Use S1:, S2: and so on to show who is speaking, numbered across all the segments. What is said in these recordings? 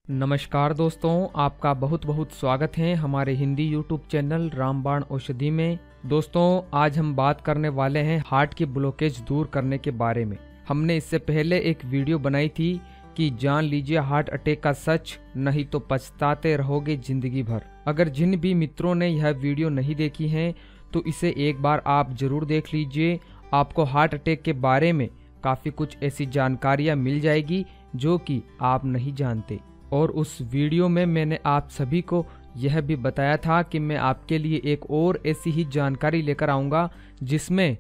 S1: नमस्कार दोस्तों, आपका बहुत बहुत स्वागत है हमारे हिंदी यूट्यूब चैनल रामबाण औषधि में। दोस्तों, आज हम बात करने वाले हैं हार्ट की ब्लॉकेज दूर करने के बारे में। हमने इससे पहले एक वीडियो बनाई थी कि जान लीजिए हार्ट अटैक का सच, नहीं तो पछताते रहोगे जिंदगी भर। अगर जिन भी मित्रों ने यह वीडियो नहीं देखी है तो इसे एक बार आप जरूर देख लीजिए। आपको हार्ट अटैक के बारे में काफ़ी कुछ ऐसी जानकारियाँ मिल जाएगी जो कि आप नहीं जानते। और उस वीडियो में मैंने आप सभी को यह भी बताया था कि मैं आपके लिए एक और ऐसी ही जानकारी लेकर आऊँगा जिसमें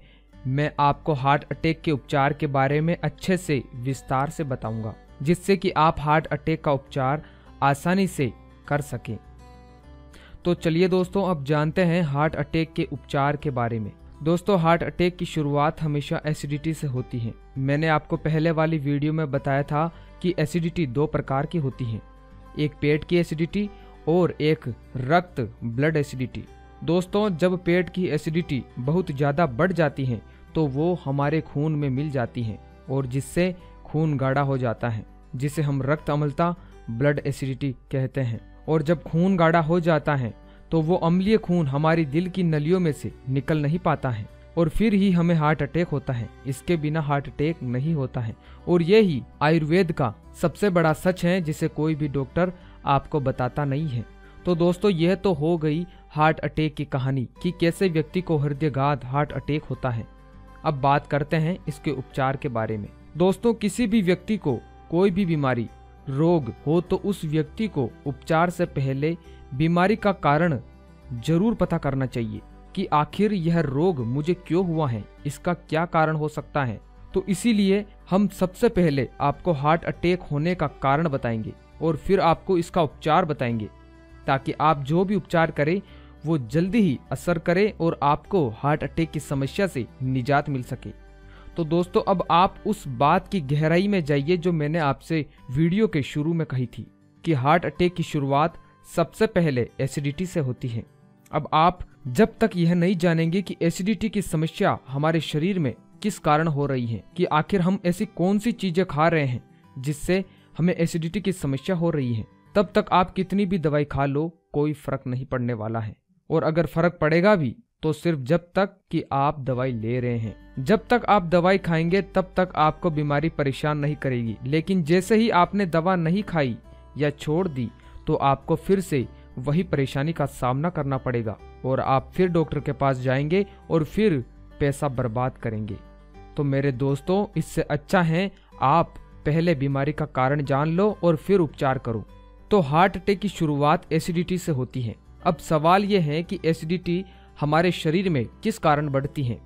S1: मैं आपको हार्ट अटैक के उपचार के बारे में अच्छे से विस्तार से बताऊँगा, जिससे कि आप हार्ट अटैक का उपचार आसानी से कर सकें। तो चलिए दोस्तों, अब जानते हैं हार्ट अटैक के उपचार के बारे में। दोस्तों, हार्ट अटैक की शुरुआत हमेशा एसिडिटी से होती है। मैंने आपको पहले वाली वीडियो में बताया था कि एसिडिटी दो प्रकार की होती है, एक पेट की एसिडिटी और एक रक्त ब्लड एसिडिटी। दोस्तों, जब पेट की एसिडिटी बहुत ज़्यादा बढ़ जाती है तो वो हमारे खून में मिल जाती है और जिससे खून गाढ़ा हो जाता है, जिसे हम रक्त अम्लता ब्लड एसिडिटी कहते हैं। और जब खून गाढ़ा हो जाता है तो वो अम्लीय खून हमारी दिल की नलियों में से निकल नहीं पाता है और फिर ही हमें हार्ट अटैक होता है। इसके बिना हार्ट अटैक नहीं होता है। और ये ही आयुर्वेद का सबसे बड़ा सच है जिसे कोई भी डॉक्टर आपको बताता नहीं है। तो दोस्तों, यह तो हो गई हार्ट अटैक की कहानी कि कैसे व्यक्ति को हृदयाघात हार्ट अटैक होता है। अब बात करते हैं इसके उपचार के बारे में। दोस्तों, किसी भी व्यक्ति को कोई भी बीमारी रोग हो तो उस व्यक्ति को उपचार से पहले बीमारी का कारण जरूर पता करना चाहिए कि आखिर यह रोग मुझे क्यों हुआ है, इसका क्या कारण हो सकता है। तो इसीलिए हम सबसे पहले आपको हार्ट अटैक होने का कारण बताएंगे और फिर आपको इसका उपचार बताएंगे, ताकि आप जो भी उपचार करें वो जल्दी ही असर करे और आपको हार्ट अटैक की समस्या से निजात मिल सके। तो दोस्तों, अब आप उस बात की गहराई में जाइए जो मैंने आपसे वीडियो के शुरू में कही थी कि हार्ट अटैक की शुरुआत सबसे पहले एसिडिटी से होती है। अब आप जब तक यह नहीं जानेंगे कि एसिडिटी की समस्या हमारे शरीर में किस कारण हो रही है, कि आखिर हम ऐसी कौन सी चीजें खा रहे हैं जिससे हमें एसिडिटी की समस्या हो रही है, तब तक आप कितनी भी दवाई खा लो कोई फर्क नहीं पड़ने वाला है। और अगर फर्क पड़ेगा भी तो सिर्फ जब तक कि आप दवाई ले रहे हैं। जब तक आप दवाई खाएंगे तब तक आपको बीमारी परेशान नहीं करेगी, लेकिन जैसे ही आपने दवा नहीं खाई या छोड़ दी तो आपको फिर से वही परेशानी का सामना करना पड़ेगा और आप फिर डॉक्टर के पास जाएंगे और फिर पैसा बर्बाद करेंगे। तो मेरे दोस्तों, इससे अच्छा है आप पहले बीमारी का कारण जान लो और फिर उपचार करो। तो हार्ट अटैक की शुरुआत एसिडिटी से होती है। अब सवाल यह है कि एसिडिटी हमारे शरीर में किस कारण बढ़ती है।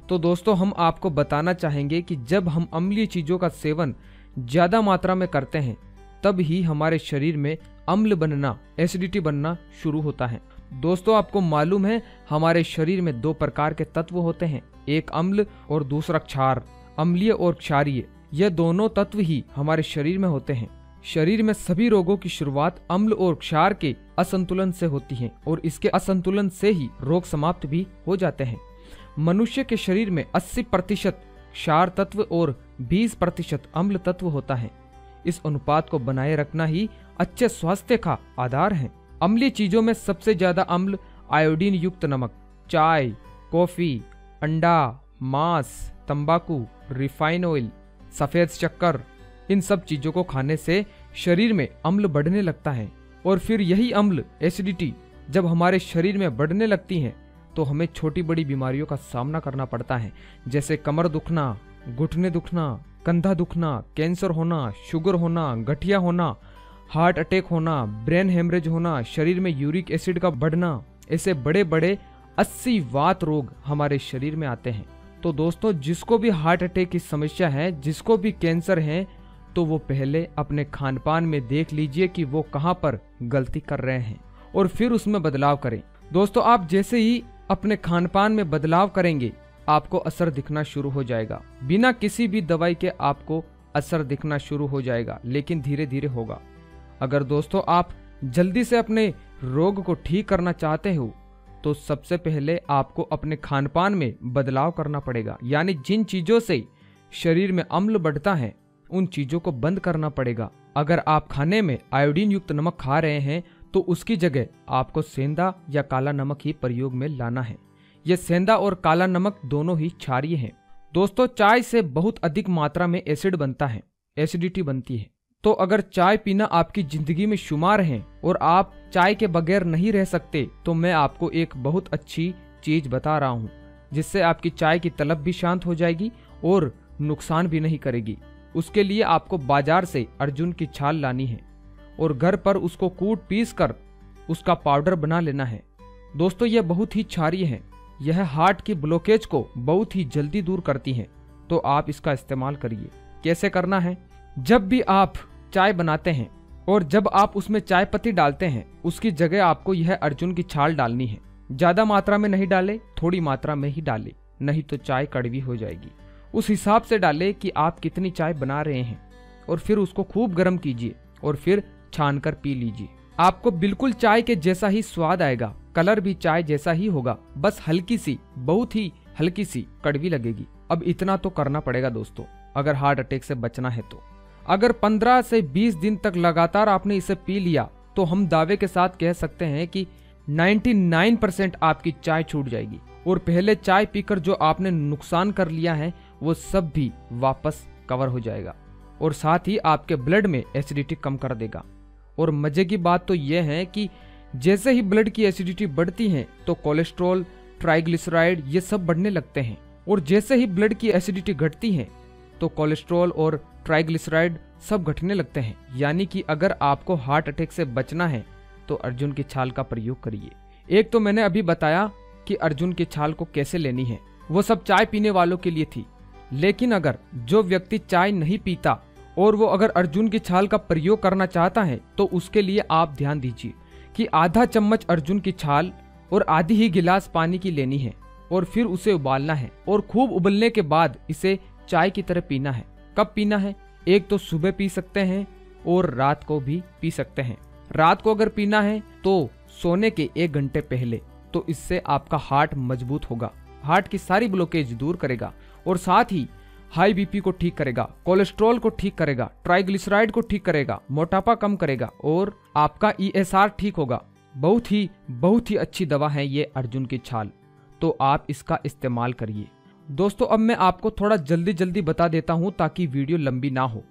S1: तो दोस्तों, हम आपको बताना चाहेंगे कि जब हम अम्लीय चीजों का सेवन ज्यादा मात्रा में करते हैं तब ही हमारे शरीर में अम्ल बनना, एसिडिटी बनना शुरू होता है। दोस्तों, आपको मालूम है हमारे शरीर में दो प्रकार के तत्व होते हैं, एक अम्ल और दूसरा क्षार। अम्लीय और क्षारीय, यह दोनों तत्व ही हमारे शरीर में होते हैं। शरीर में सभी रोगों की शुरुआत अम्ल और क्षार के असंतुलन से होती है और इसके असंतुलन से ही रोग समाप्त भी हो जाते हैं। मनुष्य के शरीर में 80% क्षार तत्व और 20% अम्ल तत्व होता है। इस अनुपात को बनाए रखना ही अच्छे स्वास्थ्य का आधार है। अम्लीय चीजों में सबसे ज्यादा अम्ल आयोडीन युक्त नमक, चाय, कॉफी, अंडा, मांस, तंबाकू, रिफाइन ऑयल, सफेद शक्कर, इन सब चीजों को खाने से शरीर में अम्ल बढ़ने लगता है। और फिर यही अम्ल एसिडिटी जब हमारे शरीर में बढ़ने लगती है तो हमें छोटी बड़ी बीमारियों का सामना करना पड़ता है, जैसे कमर दुखना, घुटने दुखना, कंधा दुखना, कैंसर होना, शुगर होना, गठिया होना, हार्ट अटैक होना, ब्रेन हेमरेज होना, शरीर में यूरिक एसिड का बढ़ना। ऐसे बड़े बड़े 80 वात रोग हमारे शरीर में आते हैं। तो दोस्तों, जिसको भी हार्ट अटैक की समस्या है, जिसको भी कैंसर है, तो वो पहले अपने खान पान में देख लीजिए कि वो कहाँ पर गलती कर रहे हैं और फिर उसमें बदलाव करें। दोस्तों, आप जैसे ही अपने खान पान में बदलाव करेंगे आपको असर दिखना शुरू हो जाएगा। बिना किसी भी दवाई के आपको असर दिखना शुरू हो जाएगा, लेकिन धीरे धीरे होगा। अगर दोस्तों आप जल्दी से अपने रोग को ठीक करना चाहते हो तो सबसे पहले आपको अपने खान पान में बदलाव करना पड़ेगा, यानी जिन चीजों से शरीर में अम्ल बढ़ता है उन चीजों को बंद करना पड़ेगा अगर आप खाने में आयोडीन युक्त नमक खा रहे हैं तो उसकी जगह आपको सेंधा या काला नमक ही प्रयोग में लाना है। ये सेंधा और काला नमक दोनों ही क्षारीय हैं। दोस्तों, चाय से बहुत अधिक मात्रा में एसिड बनता है, एसिडिटी बनती है। तो अगर चाय पीना आपकी जिंदगी में शुमार है और आप चाय के बगैर नहीं रह सकते, तो मैं आपको एक बहुत अच्छी चीज बता रहा हूँ जिससे आपकी चाय की तलब भी शांत हो जाएगी और नुकसान भी नहीं करेगी। उसके लिए आपको बाजार से अर्जुन की छाल लानी है और घर पर उसको कूट पीस कर उसका पाउडर बना लेना है। दोस्तों, यह बहुत ही क्षारीय है। यह हार्ट की ब्लॉकेज को बहुत ही जल्दी दूर करती है, तो आप इसका इस्तेमाल करिए। कैसे करना है? जब भी आप चाय बनाते हैं और जब आप उसमें चाय पत्ती डालते हैं, उसकी जगह आपको यह अर्जुन की छाल डालनी है। ज्यादा मात्रा में नहीं डाले, थोड़ी मात्रा में ही डाले, नहीं तो चाय कड़वी हो जाएगी। उस हिसाब से डाले कि आप कितनी चाय बना रहे हैं और फिर उसको खूब गर्म कीजिए और फिर छान कर पी लीजिए। आपको बिल्कुल चाय के जैसा ही स्वाद आएगा, कलर भी चाय जैसा ही होगा, बस हल्की सी, बहुत ही हल्की सी कड़वी लगेगी। अब इतना तो करना पड़ेगा दोस्तों, अगर हार्ट अटैक से बचना है तो। अगर 15 से 20 दिन तक लगातार आपने इसे पी लिया तो हम दावे के साथ कह सकते हैं कि 99% आपकी चाय छूट जाएगी और पहले चाय पीकर जो आपने नुकसान कर लिया है वो सब भी वापस कवर हो जाएगा और साथ ही आपके ब्लड में एसिडिटी कम कर देगा। और मजे की बात तो यह है कि जैसे ही ब्लड की एसिडिटी बढ़ती है तो कोलेस्ट्रॉल, ट्राइग्लिसराइड ये सब बढ़ने लगते हैं, और जैसे ही ब्लड की एसिडिटी घटती है तो कोलेस्ट्रॉल और ट्राइग्लिसराइड सब घटने लगते हैं। यानी कि अगर आपको हार्ट अटैक से बचना है तो अर्जुन की छाल का प्रयोग करिए। एक तो मैंने अभी बताया कि अर्जुन की छाल को कैसे लेनी है, वो सब चाय पीने वालों के लिए थी। लेकिन अगर जो व्यक्ति चाय नहीं पीता और वो अगर अर्जुन की छाल का प्रयोग करना चाहता है तो उसके लिए आप ध्यान दीजिए कि आधा चम्मच अर्जुन की छाल और आधी ही गिलास पानी की लेनी है और फिर उसे उबालना है और खूब उबलने के बाद इसे चाय की तरह पीना है। कब पीना है? एक तो सुबह पी सकते हैं और रात को भी पी सकते हैं। रात को अगर पीना है तो सोने के 1 घंटे पहले, तो इससे आपका हार्ट मजबूत होगा, हार्ट की सारी ब्लॉकेज दूर करेगा और साथ ही हाई बीपी को ठीक करेगा, कोलेस्ट्रॉल को ठीक करेगा, ट्राइग्लिसराइड को ठीक करेगा, मोटापा कम करेगा और आपका ESR ठीक होगा। बहुत ही अच्छी दवा है ये अर्जुन की छाल, तो आप इसका इस्तेमाल करिए। दोस्तों, अब मैं आपको थोड़ा जल्दी बता देता हूं ताकि वीडियो लंबी ना हो।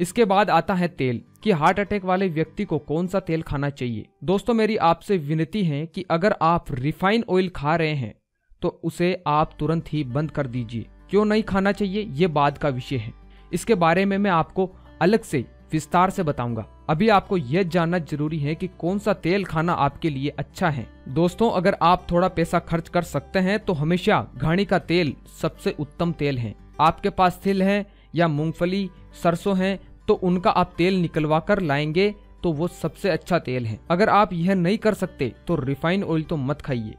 S1: इसके बाद आता है तेल, कि हार्ट अटैक वाले व्यक्ति को कौन सा तेल खाना चाहिए। दोस्तों, मेरी आपसे विनती है कि अगर आप रिफाइन ऑयल खा रहे हैं तो उसे आप तुरंत ही बंद कर दीजिए। क्यों नहीं खाना चाहिए ये बाद का विषय है, इसके बारे में मैं आपको अलग से विस्तार से बताऊंगा। अभी आपको यह जानना जरूरी है कि कौन सा तेल खाना आपके लिए अच्छा है। दोस्तों, अगर आप थोड़ा पैसा खर्च कर सकते हैं तो हमेशा घानी का तेल सबसे उत्तम तेल है। आपके पास तिल है या मूंगफली, सरसों है तो उनका आप तेल निकलवा कर लाएंगे तो वो सबसे अच्छा तेल है। अगर आप यह नहीं कर सकते तो रिफाइन ऑयल तो मत खाइए,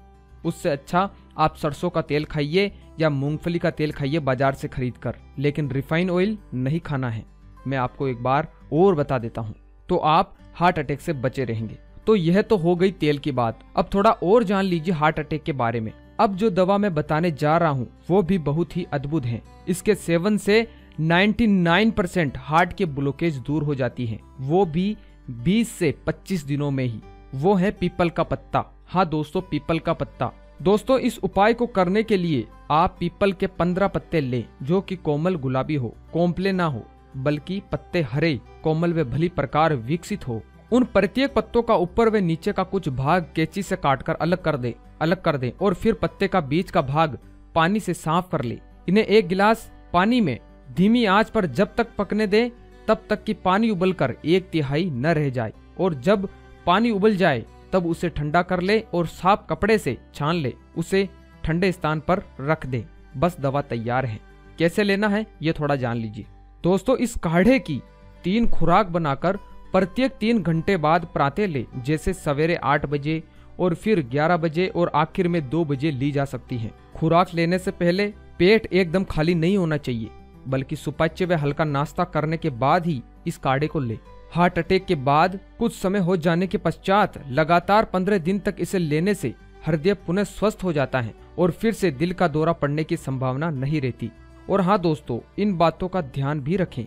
S1: उससे अच्छा आप सरसों का तेल खाइए या मूंगफली का तेल खाइए बाजार से खरीद कर, लेकिन रिफाइन ऑयल नहीं खाना है। मैं आपको एक बार और बता देता हूँ, तो आप हार्ट अटैक से बचे रहेंगे। तो यह तो हो गई तेल की बात। अब थोड़ा और जान लीजिए हार्ट अटैक के बारे में। अब जो दवा मैं बताने जा रहा हूँ वो भी बहुत ही अद्भुत है। इसके सेवन से 99% हार्ट के ब्लॉकेज दूर हो जाती है, वो भी 20 से 25 दिनों में ही। वो है पीपल का पत्ता। हाँ दोस्तों, पीपल का पत्ता। दोस्तों, इस उपाय को करने के लिए आप पीपल के 15 पत्ते लें जो कि कोमल गुलाबी हो, कोम्पले ना हो, बल्कि पत्ते हरे, कोमल व भली प्रकार विकसित हो। उन प्रत्येक पत्तों का ऊपर व नीचे का कुछ भाग कैंची से काटकर अलग कर दे और फिर पत्ते का बीच का भाग पानी से साफ कर ले। इन्हें 1 गिलास पानी में धीमी आंच पर जब तक पकने दे तब तक कि पानी उबलकर 1/3 न रह जाए, और जब पानी उबल जाए तब उसे ठंडा कर ले और साफ कपड़े से छान ले, उसे ठंडे स्थान पर रख दे। बस दवा तैयार है। कैसे लेना है ये थोड़ा जान लीजिए। दोस्तों, इस काढ़े की 3 खुराक बनाकर प्रत्येक 3 घंटे बाद प्रातः ले, जैसे सवेरे 8 बजे और फिर 11 बजे और आखिर में 2 बजे ली जा सकती है। खुराक लेने से पहले पेट एकदम खाली नहीं होना चाहिए, बल्कि सुपाच्य व हल्का नाश्ता करने के बाद ही इस काढ़े को ले। हार्ट अटैक के बाद कुछ समय हो जाने के पश्चात लगातार 15 दिन तक इसे लेने से हृदय पुनः स्वस्थ हो जाता है और फिर से दिल का दौरा पड़ने की संभावना नहीं रहती। और हाँ दोस्तों, इन बातों का ध्यान भी रखें।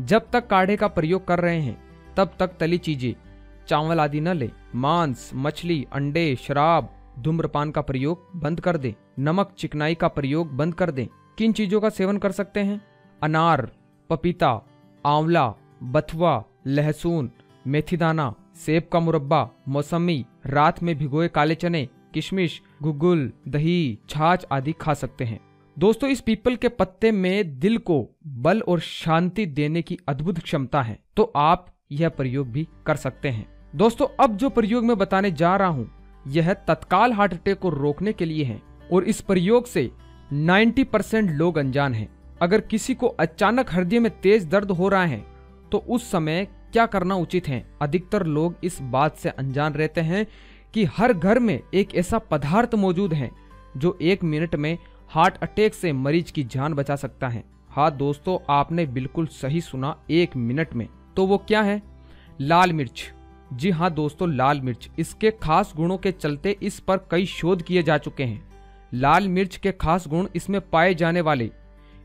S1: जब तक काढ़े का प्रयोग कर रहे हैं तब तक तली चीजें, चावल आदि न लें। मांस, मछली, अंडे, शराब, धूम्रपान का प्रयोग बंद कर दें। नमक, चिकनाई का प्रयोग बंद कर दें। किन चीजों का सेवन कर सकते हैं? अनार, पपीता, आंवला, बथुआ, लहसुन, मेथीदाना, सेब का मुरब्बा, मौसमी, रात में भिगोए काले चने, किशमिश, गुगुल, दही, छाछ आदि खा सकते हैं। दोस्तों, इस पीपल के पत्ते में दिल को बल और शांति देने की अद्भुत क्षमता है, तो आप यह प्रयोग भी कर सकते हैं। दोस्तों, अब जो प्रयोग मैं बताने जा रहा हूं यह तत्काल हार्ट अटैक को रोकने के लिए है और इस प्रयोग से 90% लोग अनजान हैं। अगर किसी को अचानक हृदय में तेज दर्द हो रहा है तो उस समय क्या करना उचित है? अधिकतर लोग इस बात से अनजान रहते हैं कि हर घर में एक ऐसा पदार्थ मौजूद है जो 1 मिनट में हार्ट अटैक से मरीज की जान बचा सकता है। हाँ दोस्तों, आपने बिल्कुल सही सुना, 1 मिनट में। तो वो क्या है? लाल मिर्च। जी हाँ दोस्तों, लाल मिर्च। इसके खास गुणों के चलते इस पर कई शोध किए जा चुके हैं। लाल मिर्च के खास गुण इसमें पाए जाने वाले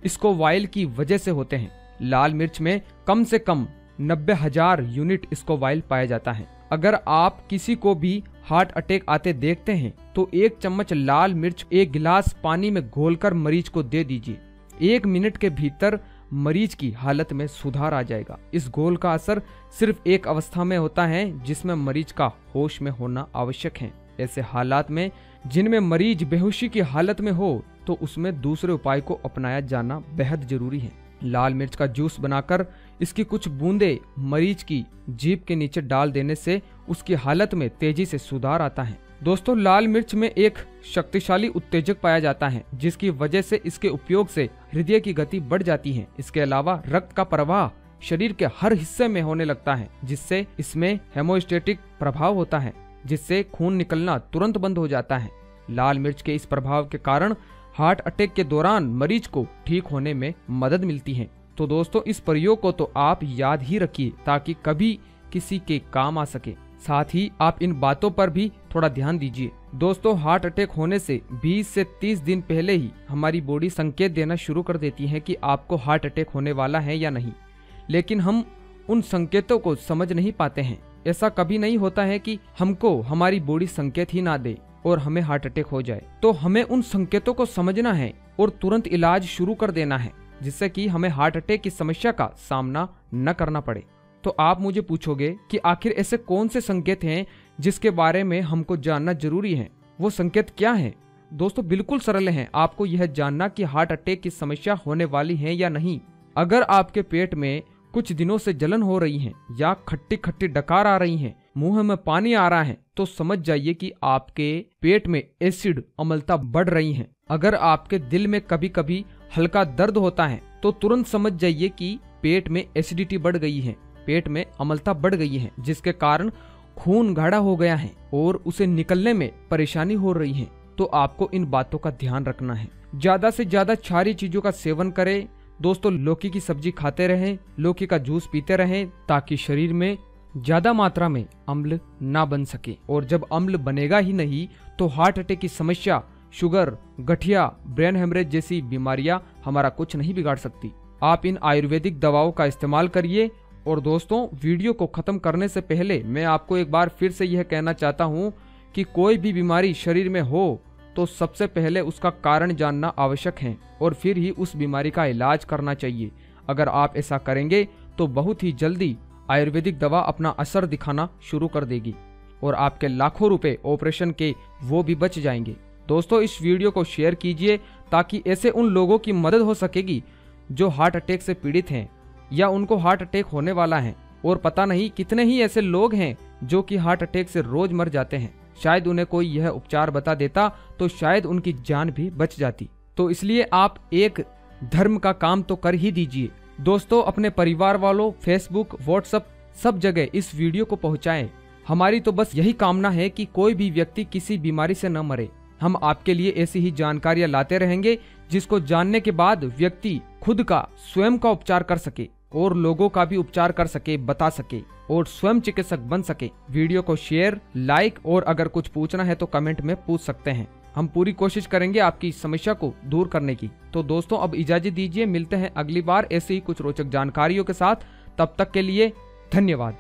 S1: स्कोवाइल की वजह से होते हैं। लाल मिर्च में कम से कम 90,000 यूनिट स्कोवाइल पाया जाता है। अगर आप किसी को भी हार्ट अटैक आते देखते हैं तो 1 चम्मच लाल मिर्च 1 गिलास पानी में घोलकर मरीज को दे दीजिए। 1 मिनट के भीतर मरीज की हालत में सुधार आ जाएगा। इस घोल का असर सिर्फ एक अवस्था में होता है जिसमें मरीज का होश में होना आवश्यक है। ऐसे हालात में जिनमें मरीज बेहोशी की हालत में हो तो उसमें दूसरे उपाय को अपनाया जाना बेहद जरूरी है। लाल मिर्च का जूस बनाकर इसकी कुछ बूंदे मरीज की जीभ के नीचे डाल देने से उसकी हालत में तेजी से सुधार आता है। दोस्तों, लाल मिर्च में एक शक्तिशाली उत्तेजक पाया जाता है जिसकी वजह से इसके उपयोग से हृदय की गति बढ़ जाती है। इसके अलावा रक्त का प्रवाह शरीर के हर हिस्से में होने लगता है जिससे इसमें हेमोस्टेटिक प्रभाव होता है जिससे खून निकलना तुरंत बंद हो जाता है। लाल मिर्च के इस प्रभाव के कारण हार्ट अटैक के दौरान मरीज को ठीक होने में मदद मिलती है। तो दोस्तों, इस प्रयोग को तो आप याद ही रखिए ताकि कभी किसी के काम आ सके। साथ ही आप इन बातों पर भी थोड़ा ध्यान दीजिए। दोस्तों, हार्ट अटैक होने से 20 से 30 दिन पहले ही हमारी बॉडी संकेत देना शुरू कर देती है कि आपको हार्ट अटैक होने वाला है या नहीं, लेकिन हम उन संकेतों को समझ नहीं पाते हैं। ऐसा कभी नहीं होता है कि हमको हमारी बॉडी संकेत ही ना दे और हमें हार्ट अटैक हो जाए। तो हमें उन संकेतों को समझना है और तुरंत इलाज शुरू कर देना है जिससे कि हमें हार्ट अटैक की समस्या का सामना न करना पड़े। तो आप मुझे पूछोगे कि आखिर ऐसे कौन से संकेत हैं जिसके बारे में हमको जानना जरूरी है? वो संकेत क्या है? दोस्तों, बिल्कुल सरल है। आपको यह जानना कि हार्ट अटैक की समस्या होने वाली है या नहीं। अगर आपके पेट में कुछ दिनों से जलन हो रही है या खट्टी खट्टी डकार आ रही है, मुंह में पानी आ रहा है, तो समझ जाइए कि आपके पेट में एसिड अम्लता बढ़ रही है। अगर आपके दिल में कभी कभी हल्का दर्द होता है तो तुरंत समझ जाइए कि पेट में एसिडिटी बढ़ गई है, पेट में अम्लता बढ़ गई है जिसके कारण खून गाढ़ा हो गया है और उसे निकलने में परेशानी हो रही है। तो आपको इन बातों का ध्यान रखना है। ज्यादा से ज्यादा क्षारीय चीजों का सेवन करें। दोस्तों, लौकी की सब्जी खाते रहें, लौकी का जूस पीते रहें ताकि शरीर में ज्यादा मात्रा में अम्ल ना बन सके। और जब अम्ल बनेगा ही नहीं तो हार्ट अटैक की समस्या, शुगर, गठिया, ब्रेन हेमरेज जैसी बीमारियां हमारा कुछ नहीं बिगाड़ सकती। आप इन आयुर्वेदिक दवाओं का इस्तेमाल करिए। और दोस्तों, वीडियो को खत्म करने से पहले मैं आपको एक बार फिर से यह कहना चाहता हूं कि कोई भी बीमारी शरीर में हो तो सबसे पहले उसका कारण जानना आवश्यक है और फिर ही उस बीमारी का इलाज करना चाहिए। अगर आप ऐसा करेंगे तो बहुत ही जल्दी आयुर्वेदिक दवा अपना असर दिखाना शुरू कर देगी और आपके लाखों रुपए ऑपरेशन के वो भी बच जाएंगे। दोस्तों, इस वीडियो को शेयर कीजिए ताकि ऐसे उन लोगों की मदद हो सकेगी जो हार्ट अटैक से पीड़ित हैं या उनको हार्ट अटैक होने वाला है। और पता नहीं कितने ही ऐसे लोग हैं जो कि हार्ट अटैक से रोज मर जाते हैं। शायद उन्हें कोई यह उपचार बता देता तो शायद उनकी जान भी बच जाती। तो इसलिए आप एक धर्म का काम तो कर ही दीजिए। दोस्तों, अपने परिवार वालों, फेसबुक, व्हाट्सएप सब जगह इस वीडियो को पहुंचाएं। हमारी तो बस यही कामना है कि कोई भी व्यक्ति किसी बीमारी से न मरे। हम आपके लिए ऐसी ही जानकारियां लाते रहेंगे जिसको जानने के बाद व्यक्ति खुद का, स्वयं का उपचार कर सके और लोगों का भी उपचार कर सके, बता सके और स्वयं चिकित्सक बन सके। वीडियो को शेयर, लाइक और अगर कुछ पूछना है तो कमेंट में पूछ सकते हैं। हम पूरी कोशिश करेंगे आपकी इस समस्या को दूर करने की। तो दोस्तों अब इजाजत दीजिए, मिलते हैं अगली बार ऐसे ही कुछ रोचक जानकारियों के साथ। तब तक के लिए धन्यवाद।